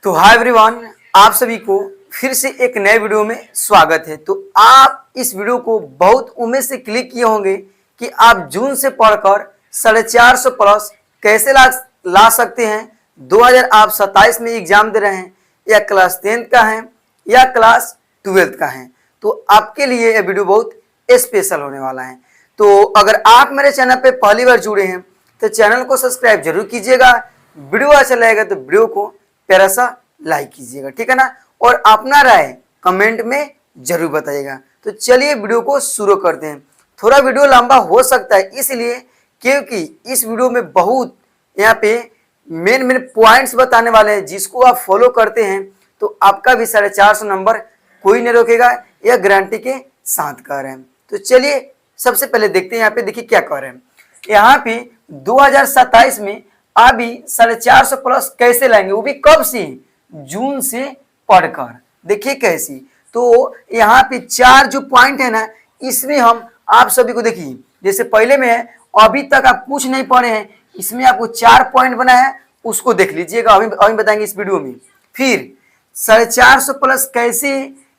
तो hi everyone, आप सभी को फिर से एक नए वीडियो में स्वागत है। तो आप इस वीडियो को बहुत उम्मीद से क्लिक किए होंगे कि आप जून से पढ़कर 450 प्लस कैसे ला सकते हैं। 2027 में एग्जाम दे रहे हैं, या क्लास 10th का है या क्लास 12th का है, तो आपके लिए यह वीडियो बहुत स्पेशल होने वाला है। तो अगर आप मेरे चैनल पे पहली बार जुड़े हैं तो चैनल को सब्सक्राइब जरूर कीजिएगा। वीडियो अच्छा लगेगा तो वीडियो को प्यारा सा लाइक कीजिएगा, ठीक है ना। और अपना राय कमेंट में जरूर बताइएगा। तो चलिए वीडियो को शुरू करते हैं। थोड़ा वीडियो लंबा हो सकता है इसलिए क्योंकि इस वीडियो में बहुत यहाँ पे मेन पॉइंट्स बताने वाले हैं, जिसको आप फॉलो करते हैं तो आपका भी 450 नंबर कोई नहीं रोकेगा, यह गारंटी के साथ कह रहे हैं। तो चलिए सबसे पहले देखते हैं यहाँ पे, देखिए क्या कह रहे हैं। यहाँ पे 2027 में अभी 450 प्लस कैसे लाएंगे, वो भी कब से, जून से पढ़कर। देखिए कैसी, तो यहाँ पे 4 जो पॉइंट है ना, इसमें हम आप सभी को देखिए, जैसे पहले में है अभी तक आप कुछ नहीं पढ़े हैं, इसमें आपको 4 पॉइंट बनाया है, उसको देख लीजिएगा, अभी बताएंगे इस वीडियो में। फिर 450 प्लस कैसे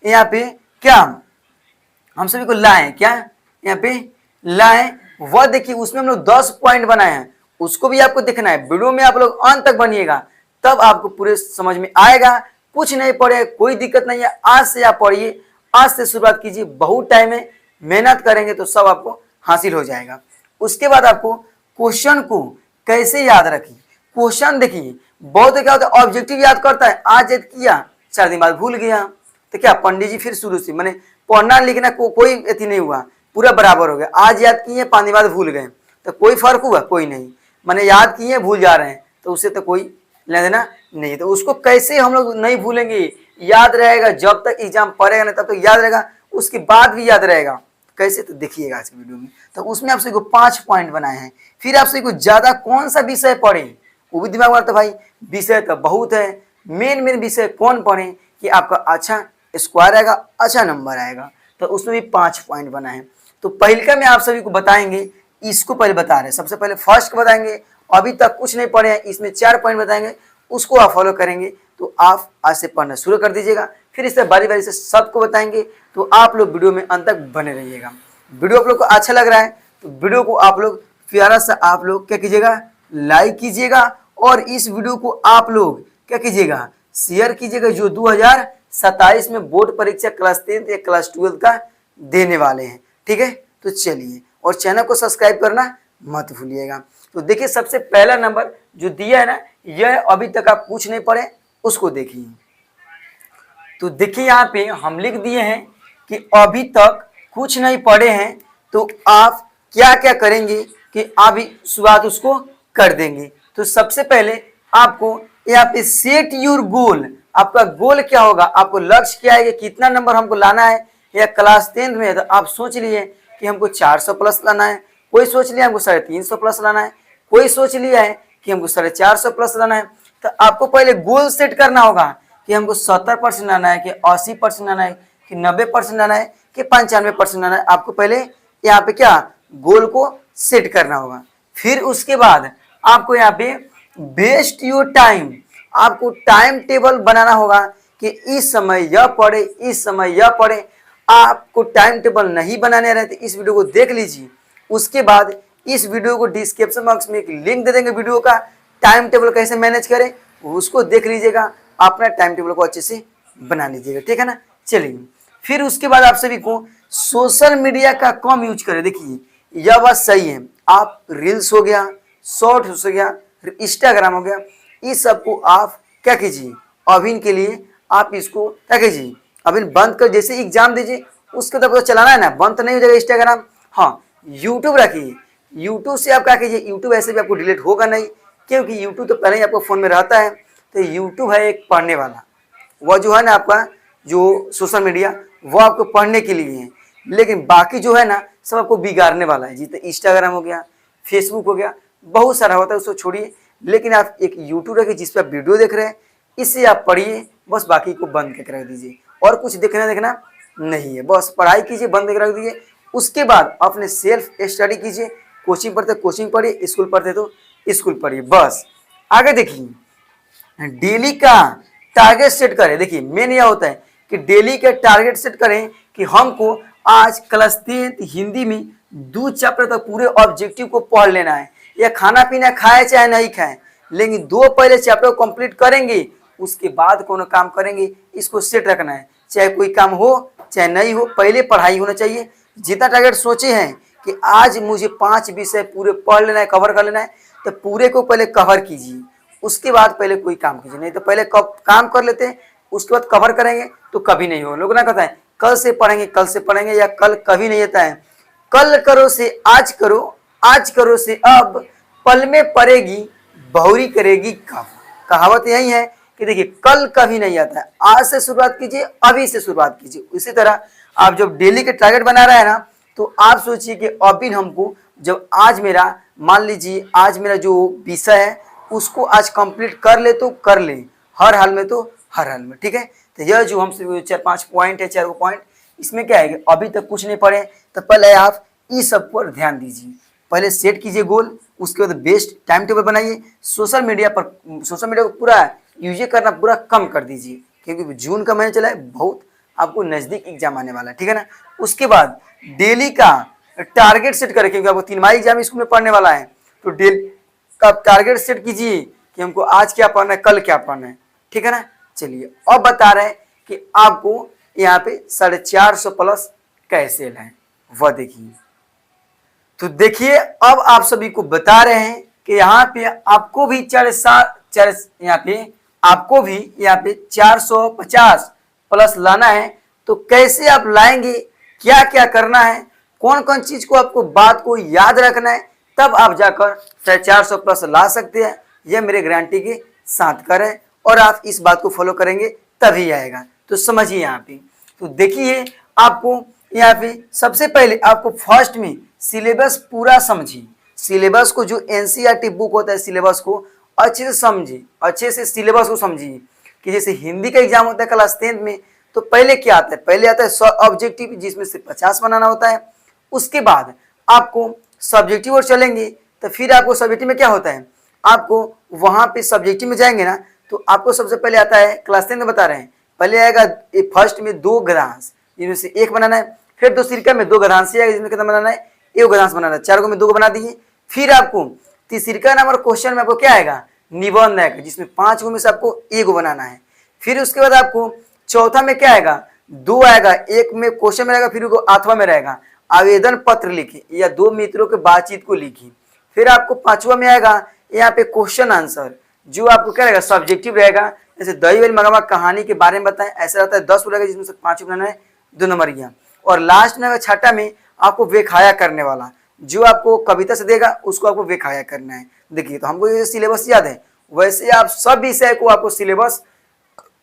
यहाँ पे क्या हम सभी को लाए, क्या यहाँ पे लाए, वह देखिए उसमें हम लोग 10 पॉइंट बनाए हैं, उसको भी आपको देखना है। वीडियो में आप लोग अंत तक बनिएगा, तब आपको पूरे समझ में आएगा। कुछ नहीं पढ़े कोई दिक्कत नहीं है, आज से आप पढ़िए, आज से शुरुआत कीजिए। बहुत टाइम है, मेहनत करेंगे तो सब आपको हासिल हो जाएगा। उसके बाद आपको क्वेश्चन को कैसे याद रखिए। क्वेश्चन देखिए, बहुत क्या होता है, ऑब्जेक्टिव याद करता है, आज याद किया 4 दिन बाद भूल गया, तो क्या पंडित जी फिर शुरू से मैंने पढ़ना लिखना कोई अति नहीं हुआ, पूरा बराबर हो गया। आज याद किए 5 दिन बाद भूल गए, तो कोई फर्क हुआ, कोई नहीं। मैंने याद किए भूल जा रहे हैं, तो उससे तो कोई लेना देना नहीं। तो उसको कैसे हम लोग नहीं भूलेंगे, याद रहेगा। जब तक एग्जाम पढ़ेगा ना तब तक याद रहेगा, उसके बाद भी याद रहेगा। कैसे, तो देखिएगा आज की वीडियो में। तो उसमें आप सभी को 5 पॉइंट बनाए हैं। फिर आप सभी को ज्यादा कौन सा विषय पढ़े, वो भी दिमाग में, तो भाई विषय तो बहुत है, मेन विषय कौन पढ़े कि आपका अच्छा स्कोर आएगा, अच्छा नंबर आएगा। तो उसमें भी 5 पॉइंट बनाए हैं। तो पहले में आप सभी को बताएंगे, इसको पहले बता रहे हैं। सबसे पहले फर्स्ट को बताएंगे, अभी तक कुछ नहीं पढ़े हैं, इसमें 4 पॉइंट बताएंगे, उसको आप फॉलो करेंगे तो आप आज से पढ़ना शुरू कर दीजिएगा। फिर इससे बारी बारी से सबको बताएंगे, तो आप लोग वीडियो में अंत तक बने रहिएगा। वीडियो आप लोग को अच्छा लग रहा है तो वीडियो को आप लोग प्यारा सा आप लोग क्या कीजिएगा, लाइक कीजिएगा। और इस वीडियो को आप लोग क्या कीजिएगा, शेयर कीजिएगा, जो 2027 में बोर्ड परीक्षा क्लास 10th या क्लास 12th का देने वाले हैं, ठीक है। तो चलिए, और चैनल को सब्सक्राइब करना मत भूलिएगा। तो देखिए सबसे पहला नंबर जो दिया है ना, यह अभी तक आप कुछ नहीं पढ़े, उसको देखिए। तो देखिए यहाँ पे हम लिख दिए हैं कि अभी तक कुछ नहीं पढ़े हैं, तो आप क्या क्या करेंगे कि अभी शुरुआत उसको कर देंगे। तो सबसे पहले आपको यहाँ पे सेट योर गोल, आपका गोल क्या होगा, आपको लक्ष्य क्या है कि कितना नंबर हमको लाना है। या क्लास 10th में तो आप सोच लिए कि हमको 400 प्लस लाना है, कोई सोच लिया हमको 350 प्लस लाना है, कोई सोच लिया है कि हमको 450 प्लस लाना है। तो आपको पहले गोल सेट करना होगा कि हमको 70% लाना है, कि 80% लाना है, कि 90% लाना है, कि 95% लाना है। आपको पहले यहाँ पे क्या गोल को सेट करना होगा। फिर उसके बाद आपको यहाँ पे बेस्ट योर टाइम, आपको टाइम टेबल बनाना होगा कि इस समय यह पढ़े, इस समय यह पढ़े। आपको टाइम टेबल नहीं बनाने रहे तो इस वीडियो को देख लीजिए। उसके बाद इस वीडियो को डिस्क्रिप्शन बॉक्स में एक लिंक दे देंगे, वीडियो का टाइम टेबल कैसे मैनेज करें, उसको देख लीजिएगा, अपना टाइम टेबल को अच्छे से बना लीजिएगा, ठीक है ना। चलिए, फिर उसके बाद आप सभी को सोशल मीडिया का कम यूज करें। देखिए यह बात सही है, आप रील्स हो गया, शॉर्ट्स हो गया, इंस्टाग्राम हो गया, इस सबको आप क्या कीजिए, अभी के लिए आप इसको क्या कीजिए, अभी बंद कर। जैसे एग्जाम दीजिए उसके तब तो चलाना है ना, बंद तो नहीं हो जाएगा इंस्टाग्राम। हाँ, यूट्यूब रखिए, यूट्यूब से आप क्या कीजिए, यूट्यूब ऐसे भी आपको डिलीट होगा नहीं, क्योंकि यूट्यूब तो पहले ही आपको फोन में रहता है। तो यूट्यूब है एक पढ़ने वाला, वह जो है ना आपका जो सोशल मीडिया, वो आपको पढ़ने के लिए है, लेकिन बाकी जो है ना सब आपको बिगाड़ने वाला है। जी, तो इंस्टाग्राम हो गया, फेसबुक हो गया, बहुत सारा होता है, उसको छोड़िए। लेकिन आप एक यूट्यूब रखिए जिस पर आप वीडियो देख रहे हैं, इससे आप पढ़िए, बस बाकी को बंद करके रख दीजिए। और कुछ देखना नहीं है, बस पढ़ाई कीजिए, बंद करके रख दीजिए। उसके बाद अपने सेल्फ स्टडी कीजिए, कोचिंग पढ़ते कोचिंग पढ़िए, स्कूल पढ़ते तो स्कूल पढ़िए। बस आगे देखिए, डेली का टारगेट सेट करें। देखिए मेन यह होता है कि डेली के टारगेट सेट करें कि हमको आज क्लास 10 हिंदी में 2 चैप्टर तक पूरे ऑब्जेक्टिव को पढ़ लेना है। या खाना पीना खाए चाहे नहीं खाएं, लेकिन 2 पहले चैप्टर को कंप्लीट करेंगे, उसके बाद कोनो काम करेंगे, इसको सेट रखना है। चाहे कोई काम हो चाहे नहीं हो, पहले पढ़ाई होना चाहिए। जितना टारगेट सोचे हैं कि आज मुझे 5 विषय पूरे पढ़ लेना है, कवर कर लेना है, तो पूरे को पहले कवर कीजिए, उसके बाद पहले कोई काम कीजिए। नहीं तो पहले काम कर लेते हैं, उसके बाद कवर करेंगे तो कभी नहीं हो। लोग ना कहते हैं कल से पढ़ेंगे, कल से पढ़ेंगे, या कल कभी नहीं आता है। कल करो से आज करो, आज करो से अब, पल में पड़ेगी बहुरी करेगी कब। कहावत यही है कि देखिए कल कभी नहीं आता है, आज से शुरुआत कीजिए, अभी से शुरुआत कीजिए। इसी तरह आप जब डेली के टारगेट बना रहे हैं ना, तो आप सोचिए कि अभी हमको जब आज मेरा मान लीजिए आज मेरा जो विषय है उसको आज कंप्लीट कर ले तो कर ले, हर हाल में तो हर हाल में, ठीक है। तो यह जो हमसे 4-5 पॉइंट है, 4 पॉइंट, इसमें क्या है कि अभी तक कुछ नहीं पढ़े तो पहले आप इस सब पर ध्यान दीजिए। पहले सेट कीजिए गोल, उसके बाद बेस्ट टाइम टेबल बनाइए। सोशल मीडिया को पूरा यूज करना पूरा कम कर दीजिए, क्योंकि जून का महीना चला है, बहुत आपको नज़दीक एग्जाम आने वाला है, ठीक है ना। उसके बाद डेली का टारगेट सेट करें, क्योंकि आपको 3 माही एग्जाम स्कूल में पढ़ने वाला है, तो डेली का टारगेट सेट कीजिए कि हमको आज क्या पढ़ना है, कल क्या पढ़ना है, ठीक है ना। चलिए अब बता रहे हैं कि आपको यहाँ पे 450 प्लस कैसे लाएं, वह देखिए। तो देखिए अब आप सभी को बता रहे हैं कि यहाँ पे आपको भी 450 प्लस लाना है। तो कैसे आप लाएंगे, क्या क्या करना है, कौन कौन चीज को आपको बात को याद रखना है, तब आप जाकर 450 प्लस ला सकते हैं। यह मेरे गारंटी के साथ कर है, और आप इस बात को फॉलो करेंगे तभी आएगा। तो समझिए यहाँ पे, तो देखिए आपको यहाँ पे सबसे पहले आपको फर्स्ट में सिलेबस पूरा समझिए। सिलेबस को जो एनसीईआरटी बुक होता है, सिलेबस को अच्छे से समझिए, अच्छे से सिलेबस को समझिए। कि जैसे हिंदी का एग्जाम होता है क्लास 10 में, तो पहले क्या आता है, पहले आता है ऑब्जेक्टिव, जिसमें से 50 बनाना होता है। उसके बाद आपको सब्जेक्टिव और चलेंगे, तो फिर आपको सब्जेक्टिव में क्या होता है, आपको वहां पे सब्जेक्टिव में जाएंगे ना, तो आपको सबसे पहले आता है, क्लास 10 में बता रहे हैं, पहले आएगा फर्स्ट में 2 गद्यांश, जिनमें से 1 बनाना है। फिर 2 सिरका में 2 गद्यांश आएगा, जिसमें कितना बनाना है, 1 गद्यांश बनाना है। 4 को में 2 को बना दिए। फिर आपको तीसरा नंबर क्वेश्चन में आपको क्या आएगा, निबंध आएगा, जिसमें 5 में से आपको 1 बनाना है। फिर उसके बाद आपको चौथा में क्या आएगा, 2 आएगा, 1 में क्वेश्चन में रहेगा, फिर 8वां में रहेगा आवेदन पत्र लिखिए या 2 मित्रों के बातचीत को लिखिए। फिर आपको 5वां में आएगा यहाँ पे क्वेश्चन आंसर, जो आपको क्या रहेगा, सब्जेक्टिव रहेगा। जैसे दही वाली मगरमच्छ कहानी के बारे में बताएं, ऐसा रहता है 10 रहेगा, जिसमें से 5 बनाना है, 2 नंबरिया। और लास्ट में छठा में आपको वेखाया करने वाला, जो आपको कविता से देगा उसको आपको वेखाया करना है। देखिए तो हमको ये सिलेबस याद है, वैसे आप सब विषय को आपको सिलेबस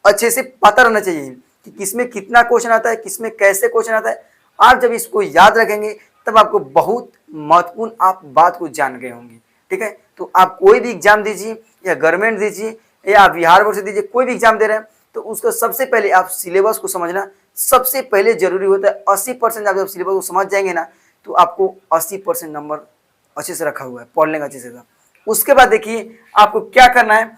अच्छे से पता रहना चाहिए कि किसमें कितना क्वेश्चन आता है, किसमें कैसे क्वेश्चन आता है। आप जब इसको याद रखेंगे तब आपको बहुत महत्वपूर्ण आप बात को जान गए होंगे, ठीक है। तो आप कोई भी एग्जाम दीजिए, या गवर्नमेंट दीजिए, या आप बिहार बोर्ड से दीजिए, कोई भी एग्जाम दे रहे हैं, तो उसका सबसे पहले आप सिलेबस को समझना सबसे पहले जरूरी होता है। 80% आप जब सिलेबस को समझ जाएंगे ना, तो आपको 80% नंबर अच्छे से रखा हुआ है, पढ़ लेंगे अच्छे से। उसके बाद देखिए आपको क्या करना है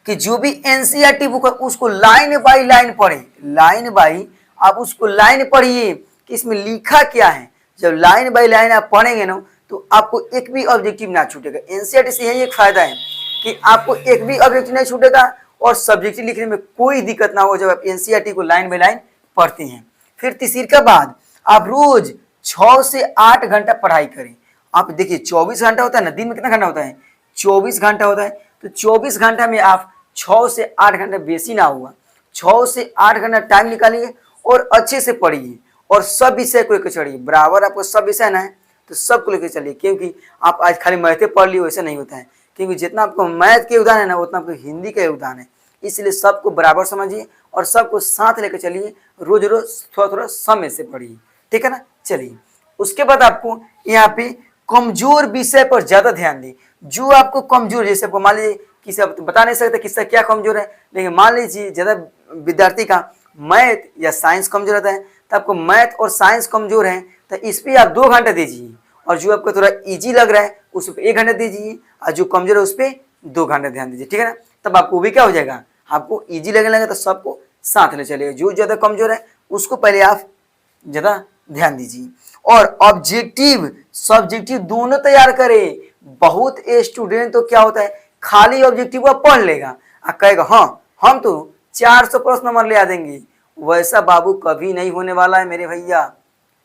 कि जो भी एनसीईआरटी बुक है उसको लाइन बाय लाइन पढ़े, लाइन बाय आप उसको लाइन पढ़िए कि इसमें लिखा क्या है। जब लाइन बाय लाइन आप पढ़ेंगे ना, तो आपको एक भी ऑब्जेक्टिव ना छूटेगा। एनसीईआरटी से यही एक फायदा है कि आपको एक भी ऑब्जेक्टिव नहीं छूटेगा, और सब्जेक्टिव लिखने में कोई दिक्कत ना हो जब आप एनसीईआरटी को लाइन बाय लाइन पढ़ते हैं। फिर तीसरे बाद आप रोज 6 से 8 घंटा पढ़ाई करें। आप देखिए 24 घंटा होता है ना, दिन में कितना घंटा होता है, 24 घंटा होता है। तो 24 घंटा में आप 6 से 8 घंटा, बेसी ना हुआ, 6 से 8 घंटा टाइम निकालिए और अच्छे से पढ़िए, और सब विषय को लेकर चढ़िए। बराबर आपको सब विषय ना है तो सबको लेकर चलिए, क्योंकि आप आज खाली मैथे पढ़ लिए वैसे नहीं होता है, क्योंकि जितना आपको मैथ के योगदान है ना, उतना आपको हिंदी का योगदान है। इसलिए सबको बराबर समझिए और सबको साथ लेकर चलिए, रोज रोज थोड़ा थोड़ा समय से पढ़िए, ठीक है ना। चलिए उसके बाद आपको यहाँ पे कमजोर विषय पर ज्यादा ध्यान दी। जो आपको कमजोर, जैसे आपको मान लीजिए किसी, आप बता नहीं सकते किसका क्या कमजोर है, लेकिन मान लीजिए ज्यादा विद्यार्थी का मैथ या साइंस कमजोर रहता है, तो आपको मैथ और साइंस कमजोर है, तो इस पर आप 2 घंटा दीजिए, और जो आपको थोड़ा इजी लग रहा है उस पर 1 घंटा दीजिए, और जो कमजोर है उस पर 2 घंटा ध्यान दीजिए, ठीक है ना। तब आपको भी क्या हो जाएगा, आपको इजी लगने लगा तो सबको साथ ले चलेगा। जो ज़्यादा कमजोर है उसको पहले आप ज़्यादा ध्यान दीजिए। और ऑब्जेक्टिव सब्जेक्टिव दोनों तैयार करें। बहुत स्टूडेंट तो क्या होता है, खाली ऑब्जेक्टिव को पढ़ लेगा और कहेगा हाँ हम तो 400 प्रश्न नंबर ले आ देंगे। वैसा बाबू कभी नहीं होने वाला है मेरे भैया।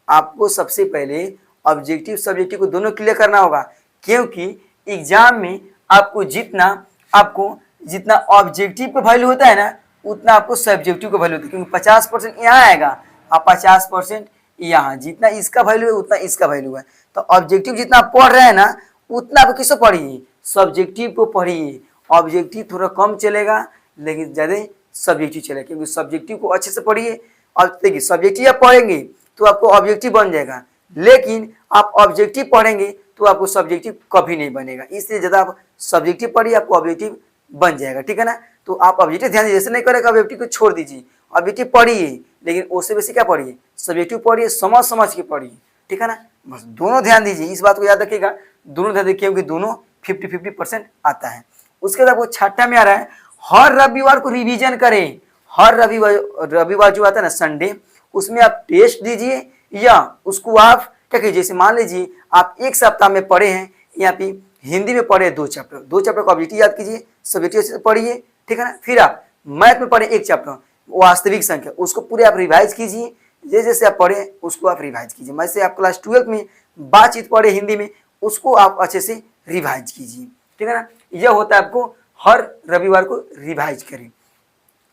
आपको सबसे पहले ऑब्जेक्टिव सब्जेक्टिव को दोनों क्लियर करना होगा, क्योंकि एग्जाम में आपको जितना ऑब्जेक्टिव का वैल्यू होता है ना, उतना आपको सब्जेक्टिव का वैल्यू होता है। क्योंकि 50% यहाँ आएगा और 50% यहाँ, जितना इसका वैल्यू है उतना इसका वैल्यू है। तो ऑब्जेक्टिव जितना आप पढ़ रहे हैं ना, उतना आप किसको पढ़िए, सब्जेक्टिव को पढ़िए। ऑब्जेक्टिव थोड़ा कम चलेगा लेकिन ज़्यादा सब्जेक्टिव चलेगा, क्योंकि सब्जेक्टिव को अच्छे से पढ़िए। और देखिए सब्जेक्टिव आप पढ़ेंगे तो आपको ऑब्जेक्टिव बन जाएगा, लेकिन आप ऑब्जेक्टिव पढ़ेंगे तो आपको सब्जेक्टिव कभी नहीं बनेगा। इसलिए ज़्यादा आप सब्जेक्टिव पढ़िए, आपको ऑब्जेक्टिव बन जाएगा, ठीक है ना। तो आप ऑब्जेक्टिव ध्यान दीजिए, जैसे नहीं करेगा ऑब्जेक्टिव को छोड़ दीजिए। ऑब्जेक्टिव पढ़िए लेकिन उससे बेसी क्या पढ़िए, सब्जेक्टिव पढ़िए, समझ समझ के पढ़िए, ठीक है ना। बस दोनों ध्यान दीजिए, इस बात को याद रखिएगा, दोनों ध्यान देखिए, क्योंकि दोनों 50-50% आता है। उसके बाद वो छठा में आ रहा है, हर रविवार को रिवीजन करें। हर रविवार जो आता है ना संडे, उसमें आप टेस्ट दीजिए या उसको आप क्या कीजिए, जैसे मान लीजिए आप एक सप्ताह में पढ़े हैं, यहाँ पे हिंदी में पढ़े 2 चैप्टर, 2 चैप्टर का ऑब्जेक्टिव याद कीजिए, सब्जेक्टिव से पढ़िए, ठीक है ना। फिर आप मैथ में पढ़े 1 चैप्टर वास्तविक संख्या, उसको पूरे आप रिवाइज कीजिए। जैसे जैसे आप पढ़े उसको आप रिवाइज कीजिए। वैसे आप क्लास 12 में बातचीत पढ़े हिंदी में, उसको आप अच्छे से रिवाइज कीजिए, ठीक है ना। यह होता है आपको हर रविवार को रिवाइज करें।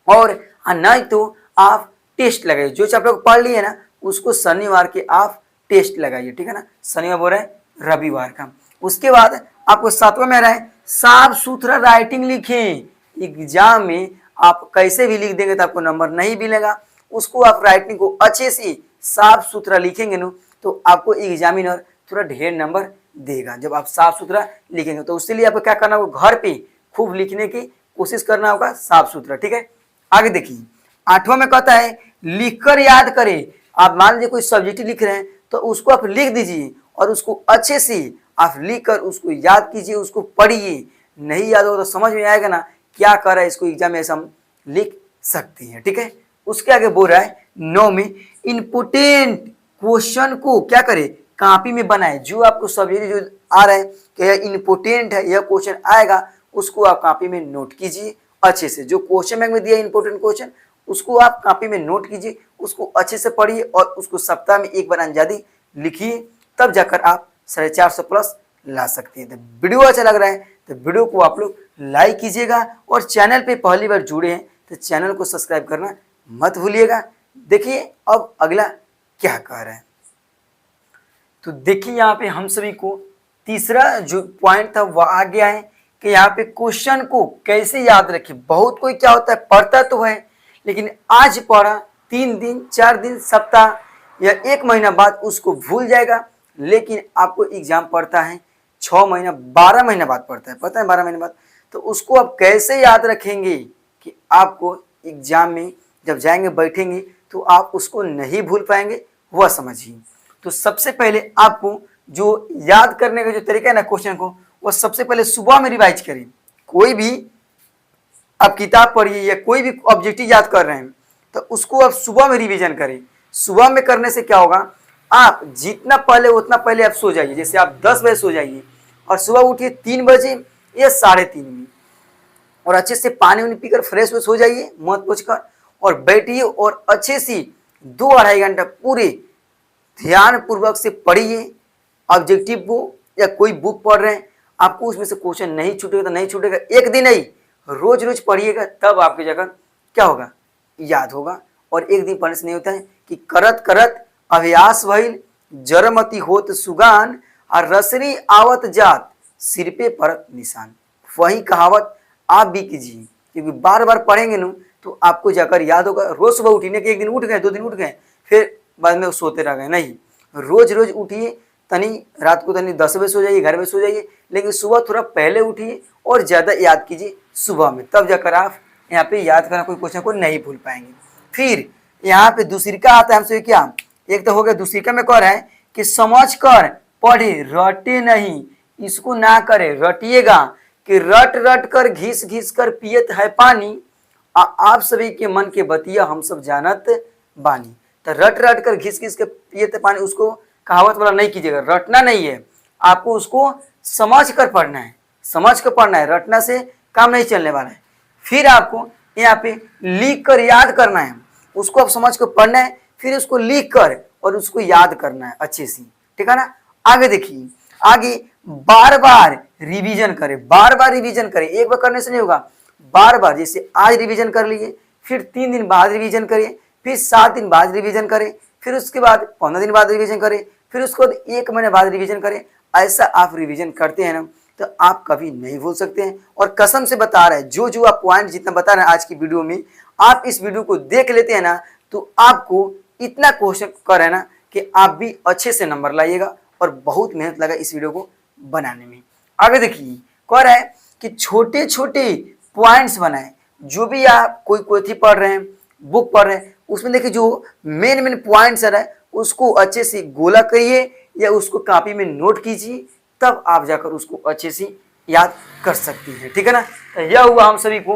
और नहीं तो आप टेस्ट लगाइए, जो चैप्टर को पढ़ लिए ना उसको शनिवार के आप टेस्ट लगाइए, ठीक है ना। शनिवार बोल रहे हैं रविवार का। उसके बाद आपको 7वां में रहा है, साफ सुथरा राइटिंग लिखें। एग्जाम में आप कैसे भी लिख देंगे तो आपको नंबर नहीं मिलेगा। उसको आप राइटिंग को अच्छे से साफ सुथरा लिखेंगे ना तो आपको एग्जामिनर थोड़ा ढेर नंबर देगा। जब आप साफ सुथरा लिखेंगे तो उसके लिए आपको क्या करना होगा, घर पे खूब लिखने की कोशिश करना होगा साफ सुथरा, ठीक है। आगे देखिए 8वां में कहता है लिखकर याद करें। आप मान लीजिए कोई सब्जेक्ट लिख रहे हैं तो उसको आप लिख दीजिए और उसको अच्छे से आप लिख कर उसको याद कीजिए, उसको पढ़िए। नहीं याद होगा तो समझ में आएगा ना क्या कर रहा है, इसको एग्जाम में ऐसा हम लिख सकते हैं, ठीक है। उसके आगे बोल रहा है 9 में इम्पोर्टेंट क्वेश्चन को क्या करे, कॉपी में बनाए। जो आपको सब्जेक्ट जो आ रहा है कि यह इम्पोर्टेंट है, यह क्वेश्चन आएगा, उसको आप कॉपी में नोट कीजिए अच्छे से। जो क्वेश्चन बैंक में दिया इम्पोर्टेंट क्वेश्चन उसको आप कॉपी में नोट कीजिए, उसको अच्छे से पढ़िए और उसको सप्ताह में 1 बार अंजादी लिखिए, तब जाकर आप 450 प्लस ला सकते हैं। तो वीडियो अच्छा लग रहा है तो वीडियो को आप लोग लाइक कीजिएगा और चैनल पे पहली बार जुड़े हैं तो चैनल को सब्सक्राइब करना मत भूलिएगा। देखिए अब अगला क्या कह रहा है, तो देखिए यहाँ पे हम सभी को तीसरा जो पॉइंट था वह आ गया है कि यहाँ पे क्वेश्चन को कैसे याद रखें। बहुत कोई क्या होता है पढ़ता तो है लेकिन आज पढ़ा 3 दिन 4 दिन सप्ताह या 1 महीना बाद उसको भूल जाएगा। लेकिन आपको एग्जाम पढ़ता है 6 महीना 12 महीना बाद पढ़ता है, पता है 12 महीने बाद, तो उसको आप कैसे याद रखेंगे कि आपको एग्जाम में जब जाएंगे बैठेंगे तो आप उसको नहीं भूल पाएंगे, वह समझिए। तो सबसे पहले आपको जो याद करने का जो तरीका है ना क्वेश्चन को, वह सबसे पहले सुबह में रिवाइज करें। कोई भी आप किताब पढ़िए या कोई भी ऑब्जेक्टिव याद कर रहे हैं तो उसको आप सुबह में रिवीजन करें। सुबह में करने से क्या होगा, आप जितना पहले उतना पहले आप सो जाइए। जैसे आप 10 बजे सो जाइए और सुबह उठिए 3 बजे या 3:30 में, और अच्छे से पानी वानी पीकर फ्रेश हो जाइए मुँह पोंछकर और बैठिए और अच्छे से 2-2.5 घंटा पूरे ध्यान पूर्वक से पढ़िए ऑब्जेक्टिव को। या कोई बुक पढ़ रहे हैं आपको उसमें से क्वेश्चन नहीं छूटेगा तो नहीं छूटेगा, एक दिन नहीं रोज रोज पढ़िएगा, तब आपकी जगह क्या होगा, याद होगा। और एक दिन पढ़ने से नहीं होता है कि करत करत अभ्यास भइल जरमती होत सुगान और रसरी आवत जात सिर पे परत निशान। वही कहावत आप भी कीजिए, क्योंकि बार बार पढ़ेंगे ना तो आपको जाकर याद होगा। रोज सुबह उठने के 1 दिन उठ गए 2 दिन उठ गए फिर बाद में सोते रह गए, नहीं, रोज रोज उठिए। तनी रात को तनी 10 बजे सो जाइए, 11 बजे सो जाइए, लेकिन सुबह थोड़ा पहले उठिए और ज़्यादा याद कीजिए सुबह में, तब जाकर आप यहाँ पे याद करना कोई क्वेश्चन को नहीं भूल पाएंगे। फिर यहाँ पे दूसरिका आता है हमसे, क्या एक तो हो गया, दूसरिका में कह रहा है कि समझ कर पढ़े रटे नहीं, इसको ना करे, रटिएगा कि रट रट कर घिस घिस कर पियत है पानी आप सभी के मन के बतिया हम सब जानत बानी। तो रट रट कर घिस घिस के पिए पानी, उसको कहावत वाला नहीं कीजिएगा। रटना नहीं है, आपको उसको समझ कर पढ़ना है, समझ कर पढ़ना है। रटना से काम नहीं चलने वाला है। फिर आपको यहाँ पे लिख कर याद करना है, उसको आप समझ कर पढ़ना है, फिर उसको लिख कर और उसको याद करना है अच्छे से, ठीक है ना। आगे देखिए, आगे बार बार रिवीजन करें, बार बार रिवीजन करें। एक बार करने से नहीं होगा, बार बार। जैसे आज रिवीजन कर लिए, फिर 3 दिन बाद रिवीजन करें, फिर 7 दिन बाद रिवीजन करें, फिर उसके बाद 15 दिन बाद रिवीजन करें, फिर उसके बाद 1 महीने बाद रिवीजन करें। ऐसा आप रिवीजन करते हैं ना तो आप कभी नहीं भूल सकते हैं। और कसम से बता रहे हैं, जो आप पॉइंट जितना बता रहे हैं आज की वीडियो में, आप इस वीडियो को देख लेते हैं ना तो आपको इतना कोशिश कर है ना कि आप भी अच्छे से नंबर लाइएगा। और बहुत मेहनत लगा इस वीडियो को बनाने में। आगे देखिए, कह रहा है कि छोटे छोटे पॉइंट्स बनाए। जो भी आप कोई पोथी पढ़ रहे हैं, बुक पढ़ रहे हैं, उसमें देखिए जो मेन मेन पॉइंट्स है उसको अच्छे से गोला करिए या उसको कॉपी में नोट कीजिए, तब आप जाकर उसको अच्छे से याद कर सकती हैं, ठीक है ना। तो यह हुआ हम सभी को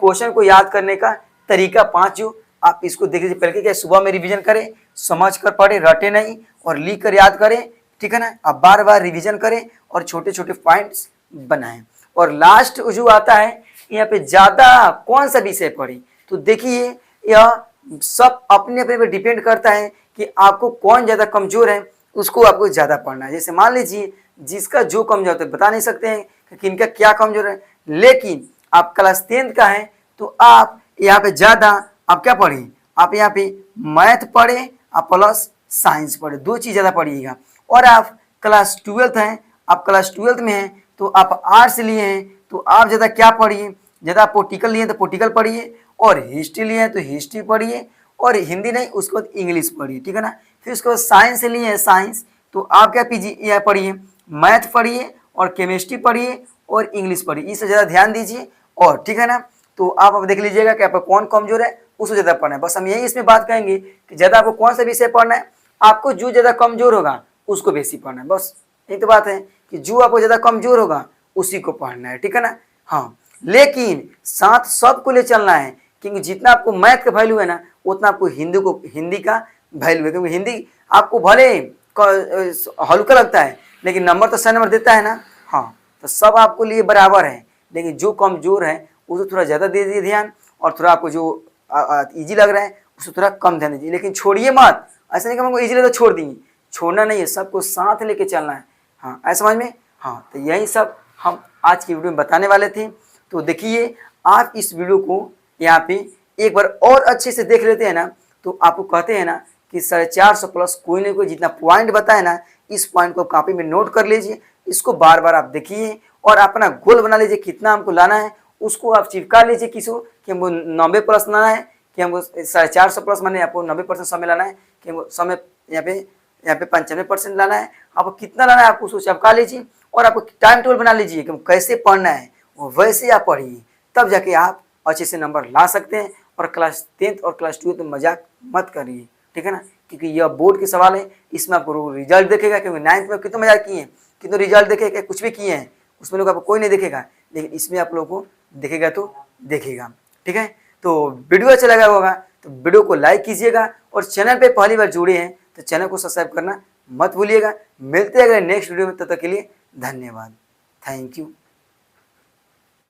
क्वेश्चन को याद करने का तरीका 5, जो आप इसको देख लीजिए। पहले क्या, सुबह में रिवीजन करें, समझ कर पढ़े, रटे नहीं, और लिख कर याद करें, ठीक है ना। अब बार बार रिवीजन करें और छोटे छोटे पॉइंट्स बनाएं। और लास्ट जो आता है यहाँ पे, ज्यादा कौन सा विषय पढ़े। तो देखिए यह सब अपने अपने पे डिपेंड करता है कि आपको कौन ज्यादा कमजोर है, उसको आपको ज्यादा पढ़ना है। जैसे मान लीजिए जिसका जो कमजोर है, बता नहीं सकते हैं कि किनका क्या कमजोर है, लेकिन आप क्लास 10th का है तो आप यहाँ पे ज्यादा आप क्या पढ़े, आप यहाँ पे मैथ पढ़े, आप प्लस साइंस पढ़े, 2 चीज ज्यादा पढ़िएगा। और आप क्लास 12th हैं, आप क्लास 12th में हैं तो आप आर्ट्स लिए हैं तो आप ज़्यादा क्या पढ़िए, ज़्यादा पोलिटिकल लिए तो पोलिटिकल पढ़िए, और हिस्ट्री लिए हैं तो हिस्ट्री पढ़िए, और हिंदी नहीं उसके बाद इंग्लिश पढ़िए, ठीक है ना। फिर उसके बाद साइंस लिए हैं साइंस, तो आप क्या पीजिए, पढ़िए मैथ पढ़िए और केमिस्ट्री पढ़िए और इंग्लिश पढ़िए, इससे ज़्यादा ध्यान दीजिए। और ठीक है ना, तो आप अब देख लीजिएगा कि आपका कौन कमजोर है, उसको ज़्यादा पढ़ना है। बस हम यही इसमें बात कहेंगे कि ज़्यादा आपको कौन सा विषय पढ़ना है, आपको जो ज़्यादा कमजोर होगा उसको बेसी पढ़ना है। बस यही तो बात है कि जो आपको ज़्यादा कमजोर होगा उसी को पढ़ना है, ठीक है ना। हाँ, लेकिन साथ सबको ले चलना है, क्योंकि जितना आपको मैथ का वैल्यू है ना उतना आपको हिंदी का वैल्यू है। क्योंकि हिंदी आपको भले हल्का लगता है लेकिन नंबर तो 100 नंबर देता है ना। हाँ, तो सब आपको लिए बराबर है, लेकिन जो कमजोर है उसको थोड़ा ज़्यादा दे दीजिए ध्यान, और थोड़ा आपको जो ईजी लग रहा है उसको थोड़ा कम ध्यान दीजिए। लेकिन छोड़िए मत, ऐसा नहीं कि हमको ईजी लगे तो छोड़ देंगे, छोड़ना नहीं है, सबको साथ लेके चलना है। हाँ, ऐसा समझ में। हाँ, तो यही सब हम आज की वीडियो में बताने वाले थे। तो देखिए, आप इस वीडियो को यहाँ पे एक बार और अच्छे से देख लेते हैं ना तो आपको कहते हैं ना कि 450 प्लस कोई ना कोई जितना पॉइंट बताए ना, इस पॉइंट को कॉपी में नोट कर लीजिए, इसको बार बार आप देखिए और अपना गोल बना लीजिए कितना हमको लाना है। उसको आप चिपका लीजिए किसी कि हमको 90 प्लस लाना है, कि हमको 450 प्लस माने आपको 90% समय लाना है, कि हमको समय यहाँ पे 95% लाना है। आपको कितना लाना है आपको उसको चिपका लीजिए और आपको टाइम टेबल बना लीजिए कि कैसे पढ़ना है, वो वैसे आप पढ़िए, तब जाके आप अच्छे से नंबर ला सकते हैं। और क्लास 10th और क्लास 12th में मजाक मत करिए, ठीक है ना, क्योंकि यह बोर्ड के सवाल है, इसमें आपको रिजल्ट देखेगा। क्योंकि 9th में कितने मजाक किए हैं, कितने रिजल्ट देखेगा, कुछ भी किए हैं उसमें लोग आपको कोई नहीं देखेगा, लेकिन इसमें आप लोगों को देखेगा तो देखेगा, ठीक है। तो वीडियो अच्छा लगा होगा तो वीडियो को लाइक कीजिएगा, और चैनल पे पहली बार जुड़े हैं तो चैनल को सब्सक्राइब करना मत भूलिएगा। मिलते हैं अगले नेक्स्ट वीडियो में, तब तक के लिए धन्यवाद, थैंक यू।